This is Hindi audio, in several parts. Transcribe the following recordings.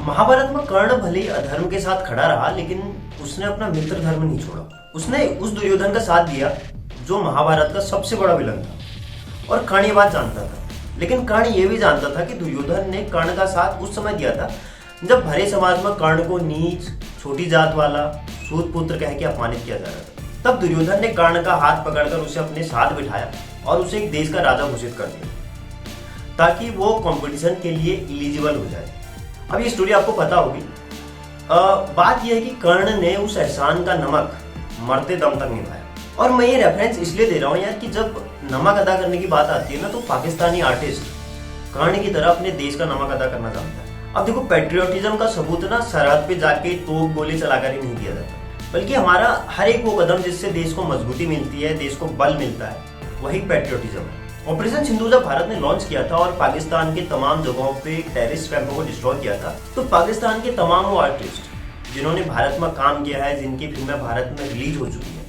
महाभारत में कर्ण भले ही अधर्म के साथ खड़ा रहा, लेकिन उसने अपना मित्र धर्म नहीं छोड़ा। उसने उस दुर्योधन का साथ दिया जो महाभारत का सबसे बड़ा विलन था। और कर्ण ये बात जानता था, लेकिन कर्ण ये भी जानता था कि दुर्योधन ने कर्ण का साथ उस समय दिया था जब भरे समाज में कर्ण को नीच, छोटी जात वाला, सूत पुत्र कह के अपमानित किया जा रहा था। तब दुर्योधन ने कर्ण का हाथ पकड़कर उसे अपने साथ बिठाया और उसे एक देश का राजा घोषित कर दिया ताकि वो कंपटीशन के लिए एलिजिबल हो जाए। अब ये स्टोरी आपको पता होगी। बात यह है कि कर्ण ने उस एहसान का नमक मरते दम तक निभाया। और मैं ये रेफरेंस इसलिए दे रहा हूँ यार कि जब नमक अदा करने की बात आती है ना, तो पाकिस्तानी आर्टिस्ट कर्ण की तरह अपने देश का नमक अदा करना चाहता है। अब देखो, पेट्रियोटिज्म का सबूत ना सरहद पे जाके तोप गोली चलाकर ही नहीं दिया जाता, बल्कि हमारा हर एक वो कदम जिससे देश को मजबूती मिलती है, देश को बल मिलता है, वही पेट्रियोटिज्म है। ऑपरेशन सिंधु जब भारत ने लॉन्च किया था और पाकिस्तान के तमाम जगहों पे टेररिस्ट कैंपों को डिस्ट्रॉय किया था, तो पाकिस्तान के तमाम वो आर्टिस्ट जिन्होंने भारत में काम किया है, जिनकी फिल्में भारत में रिलीज हो चुकी है,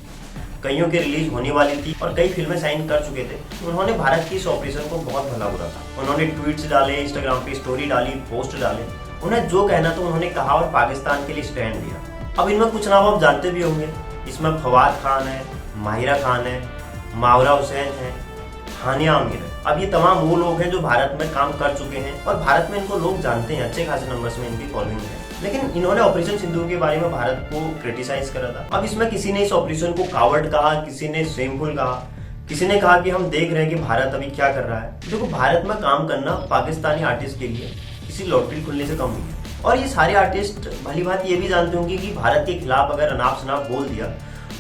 कईयों की रिलीज होने वाली थी और कई फिल्में साइन कर चुके थे, उन्होंने भारत की इस ऑपरेशन को बहुत भला बुरा था। उन्होंने ट्वीट्स डाले, इंस्टाग्राम पे स्टोरी डाली, पोस्ट डाले, उन्हें जो कहना था उन्होंने कहा और पाकिस्तान के लिए स्टैंड लिया। अब इनमें कुछ नाम आप जानते भी होंगे। इसमें फवाद खान है, माहिरा खान है, मावरा हुसैन है, हानिया आमिर है। अब ये तमाम वो लोग हैं जो भारत में काम कर चुके हैं और भारत में इनको लोग जानते हैं, अच्छे खासे नंबर्स में इनकी फॉलोइंग है। लेकिन इन्होंने ऑपरेशन सिंधु के बारे में भारत को क्रिटिसाइज करा था। अब इसमें किसी ने इस ऑपरेशन को कावर्ड कहा, किसी ने शेमफुल कहा, किसी ने कहा कि हम देख रहे हैं कि भारत अभी क्या कर रहा है। देखो, भारत में काम करना पाकिस्तानी आर्टिस्ट के लिए किसी लॉटरी खुलने से कम नहीं है। और ये सारे आर्टिस्ट भली बात ये भी जानते होंगे कि भारत के खिलाफ अगर अनाप शनाप बोल दिया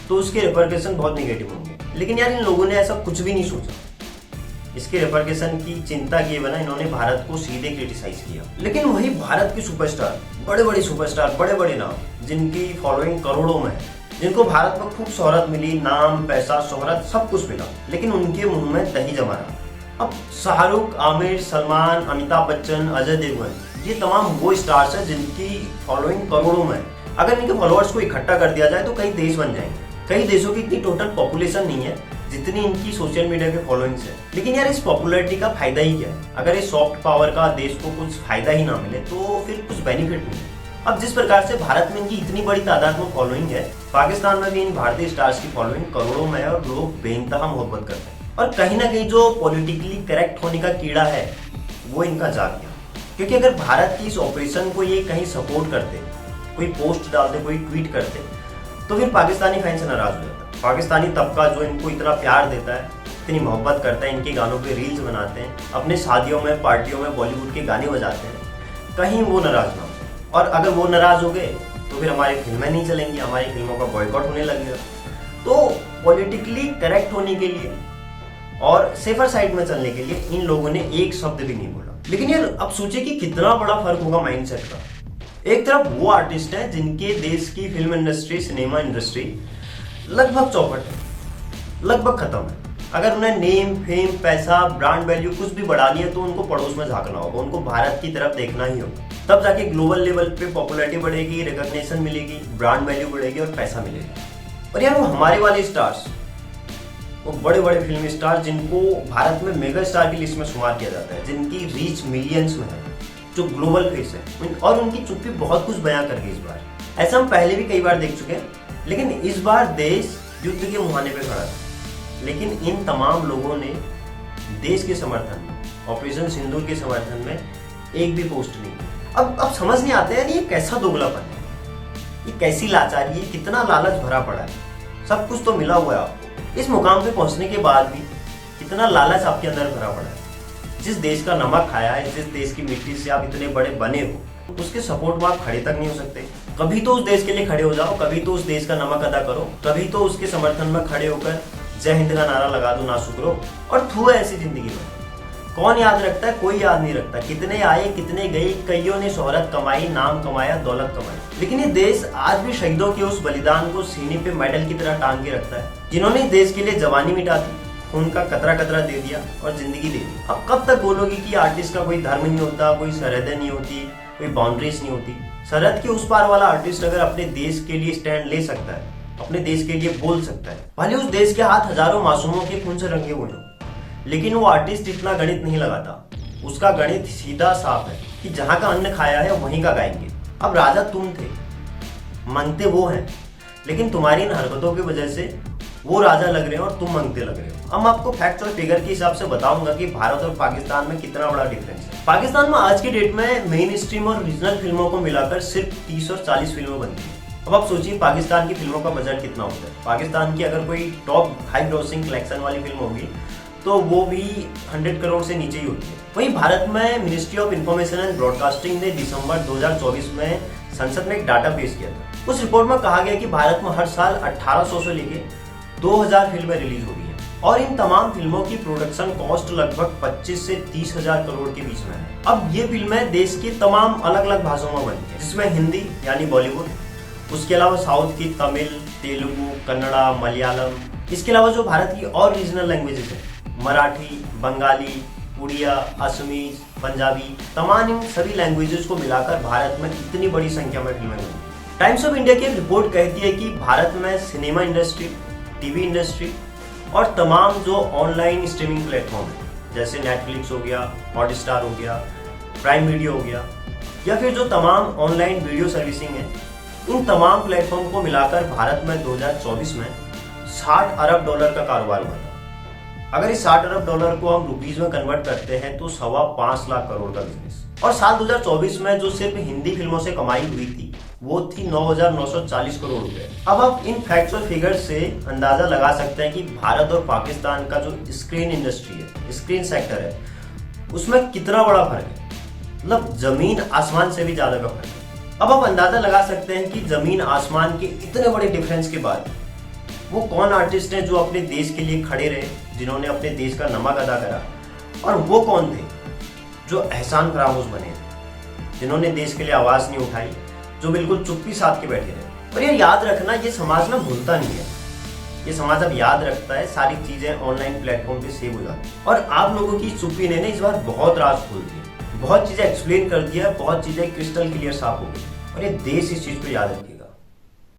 तो उसके रिपरकशन बहुत निगेटिव होंगे। लेकिन यार इन लोगों ने ऐसा कुछ भी नहीं सोचा। इसके रिपरकशन की चिंता किए बिना इन्होंने भारत को सीधे क्रिटिसाइज किया। लेकिन वही भारत के सुपरस्टार, बड़े बड़े सुपरस्टार, बड़े बड़े नाम जिनकी फॉलोइंग करोड़ों में है, जिनको भारत में खूब शोहरत मिली, नाम, पैसा, शोहरत सब कुछ मिला, लेकिन उनके मुंह में दही जमा रहा। अब शाहरुख, आमिर, सलमान, अमिताभ बच्चन, अजय देवगन, ये तमाम वो स्टार्स हैं जिनकी फॉलोइंग करोड़ों में है। अगर इनके फॉलोअर्स को इकट्ठा कर दिया जाए तो कई देश बन जाएंगे। कई देशों की इतनी टोटल पॉपुलेशन नहीं है जितनी इनकी सोशल मीडिया के फॉलोइंग्स है। लेकिन यार इस पॉपुलैरिटी का फायदा ही क्या है? अगर इस सॉफ्ट पावर का देश को कुछ फायदा ही ना मिले तो फिर कुछ बेनिफिट नहीं है। अब जिस प्रकार से भारत में इनकी इतनी बड़ी तादाद में फॉलोइंग है, पाकिस्तान में भी इन भारतीय स्टार्स की फॉलोइंग करोड़ों में है और लोग बेइंतहा मोहब्बत करते हैं। और कहीं ना कहीं जो पॉलिटिकली करेक्ट होने का कीड़ा है वो इनका जाग गया। क्योंकि अगर भारत की इस ऑपरेशन को ये कहीं सपोर्ट करते, कोई पोस्ट डालते, कोई ट्वीट करते, तो फिर पाकिस्तानी फैन से नाराज हो जाता है। पाकिस्तानी तबका जो इनको इतना प्यार देता है, इतनी मोहब्बत करता है, इनके गानों पे रील्स बनाते हैं, अपने शादियों में, पार्टियों में बॉलीवुड के गाने बजाते हैं, कहीं वो नाराज ना हो। और अगर वो नाराज हो गए तो फिर हमारी फिल्में नहीं चलेंगी, हमारी फिल्मों का बॉयकॉट होने लगेगा। तो पॉलिटिकली करेक्ट होने के लिए और सेफर साइड में चलने के लिए इन लोगों ने एक शब्द भी नहीं बोला। लेकिन यार अब सोचिए कि कितना बड़ा फर्क होगा माइंडसेट का। एक तरफ वो आर्टिस्ट है जिनके देश की फिल्म इंडस्ट्री, सिनेमा इंडस्ट्री लगभग चौपट है, लगभग खत्म है। अगर उन्हें नेम, फेम, पैसा, ब्रांड वैल्यू कुछ भी बढ़ानी है तो उनको पड़ोस में झांकना होगा, उनको भारत की तरफ देखना ही होगा। तब जाके ग्लोबल लेवल पे पॉपुलैरिटी बढ़ेगी, रिकॉग्निशन मिलेगी, ब्रांड वैल्यू बढ़ेगी और पैसा मिलेगा। और यार वो हमारे वाले स्टार्स, वो बड़े बड़े फिल्म स्टार जिनको भारत में मेगा स्टार की लिस्ट में शुमार किया जाता है, जिनकी रीच मिलियंस में है, जो ग्लोबल फेस है, और उनकी चुप्पी बहुत कुछ बयां कर गई इस बार। ऐसा हम पहले भी कई बार देख चुके हैं, लेकिन इस बार देश युद्ध के मुहाने पे खड़ा था। लेकिन इन तमाम लोगों ने देश के समर्थन में, ऑपरेशन सिंदूर के समर्थन में एक भी पोस्ट नहीं की। अब समझ नहीं आता है ये कैसा दोगलापन है, ये कैसी लाचारी है, कितना लालच भरा पड़ा है। सब कुछ तो मिला हुआ है आपको, इस मुकाम पे पहुंचने के बाद भी कितना लालच आपके अंदर भरा पड़ा है। जिस देश का नमक खाया है, जिस देश की मिट्टी से आप इतने बड़े बने हो, उसके सपोर्ट में आप खड़े तक नहीं हो सकते। कभी तो उस देश के लिए खड़े हो जाओ, कभी तो उस देश का नमक अदा करो, कभी तो उसके समर्थन में खड़े होकर जय हिंद का नारा लगा दो, ना शुक्रो। और थू है ऐसी जिंदगी में, कौन याद रखता है? कोई याद नहीं रखता। कितने आए, कितने गए, कईयों ने शोहरत कमाई, नाम कमाया, दौलत कमाई, लेकिन ये देश आज भी शहीदों के उस बलिदान को सीने पे मेडल की तरह टांग के रखता है, जिन्होंने देश के लिए जवानी मिटा दी, खून का कतरा कतरा दे दिया और जिंदगी दे दी। अब कब तक बोलोगी कि आर्टिस्ट का कोई धर्म नहीं होता, कोई सरहदें नहीं होती, कोई बाउंड्रीज नहीं होती? सरहद के उस पार वाला आर्टिस्ट अगर अपने देश के लिए स्टैंड ले सकता है, अपने देश के लिए बोल सकता है, भले उस देश के हाथ हजारों मासूमों के खून से रंगे हुए हों, लेकिन वो आर्टिस्ट इतना गणित नहीं लगाता, उसका गणित सीधा साफ है कि जहां का अन्न खाया है वहीं का गाएंगे। अब राजा तुम थे, मांगते वो हैं, लेकिन तुम्हारी इन हरकतों की वजह से वो राजा लग रहे हैं और तुम मांगते लग रहे हो। अब मैं आपको फैक्ट्स और फिगर के हिसाब से बताऊंगा कि भारत और पाकिस्तान में कितना बड़ा डिफरेंस है। पाकिस्तान में आज की डेट में मेन स्ट्रीम और रीजनल फिल्मों को मिलाकर सिर्फ 30 और 40 फिल्में बनती हैं। अब आप सोचिए पाकिस्तान की फिल्मों का बजट कितना होता है। पाकिस्तान की अगर कोई टॉप हाई ग्रॉसिंग कलेक्शन वाली फिल्म होगी तो वो भी 100 करोड़ से नीचे ही होती है। वहीं भारत में ministry of information and broadcasting ने दिसंबर 2024 में संसद में एक डाटा पेश किया था। उस रिपोर्ट में कहा गया कि भारत में हर साल 1800 से लेके 2000 फिल्में रिलीज हो रही हैं और इन तमाम फिल्मों की प्रोडक्शन कॉस्ट लगभग 25 से 30 हजार करोड़ के बीच में है। अब ये फिल्में देश की तमाम अलग अलग भाषाओं में बनती हैं, जिसमें हिंदी यानी बॉलीवुड, उसके अलावा साउथ की तमिल, तेलुगु, कन्नड़ा, मलयालम, इसके अलावा जो भारत की और रीजनल लैंग्वेजेस है, मराठी, बंगाली, उड़िया, असमीज, पंजाबी, तमाम इन सभी लैंग्वेजेस को मिलाकर भारत में इतनी बड़ी संख्या में फिल्में बनती हैं। टाइम्स ऑफ इंडिया की एक रिपोर्ट कहती है कि भारत में सिनेमा इंडस्ट्री, टीवी इंडस्ट्री और तमाम जो ऑनलाइन स्ट्रीमिंग प्लेटफॉर्म है, जैसे नेटफ्लिक्स हो गया, हॉटस्टार हो गया, प्राइम वीडियो हो गया, या फिर जो तमाम ऑनलाइन वीडियो सर्विसिंग है, इन तमाम प्लेटफॉर्म को मिलाकर भारत में 2024 में 60 अरब डॉलर का कारोबार हुआ था। अगर इस 60 अरब डॉलर को हम रुपीज में कन्वर्ट करते हैं तो 5.25 लाख करोड़ का बिजनेस। और साल 2024 में जो सिर्फ हिंदी फिल्मों से कमाई हुई थी वो थी 9,940 करोड़ रुपए। अब आप इन फैक्ट्स और फिगर्स से अंदाजा लगा सकते हैं कि भारत और पाकिस्तान का जो स्क्रीन इंडस्ट्री है, स्क्रीन सेक्टर है, उसमें कितना बड़ा फर्क है। मतलब जमीन आसमान से भी ज्यादा का फर्क है। अब आप अंदाजा लगा सकते हैं कि जमीन आसमान के इतने बड़े डिफरेंस के बाद वो कौन आर्टिस्ट हैं जो अपने देश के लिए खड़े रहे, जिन्होंने अपने देश का नमक अदा करा, और वो कौन थे जो एहसान फरामोश बने, जिन्होंने देश के लिए आवाज नहीं उठाई, जो बिल्कुल चुप्पी साध के बैठे रहे। और ये याद रखना, ये समाज ना भूलता नहीं है, ये समाज अब याद रखता है, सारी चीजें ऑनलाइन प्लेटफॉर्म पे सेव हो जाती है। और आप लोगों की चुप्पी ने इस बार बहुत राज खोल दी, बहुत चीजें एक्सप्लेन कर दिया, बहुत चीजें क्रिस्टल क्लियर साफ हो गई, और ये देश इस चीज को याद रखिए।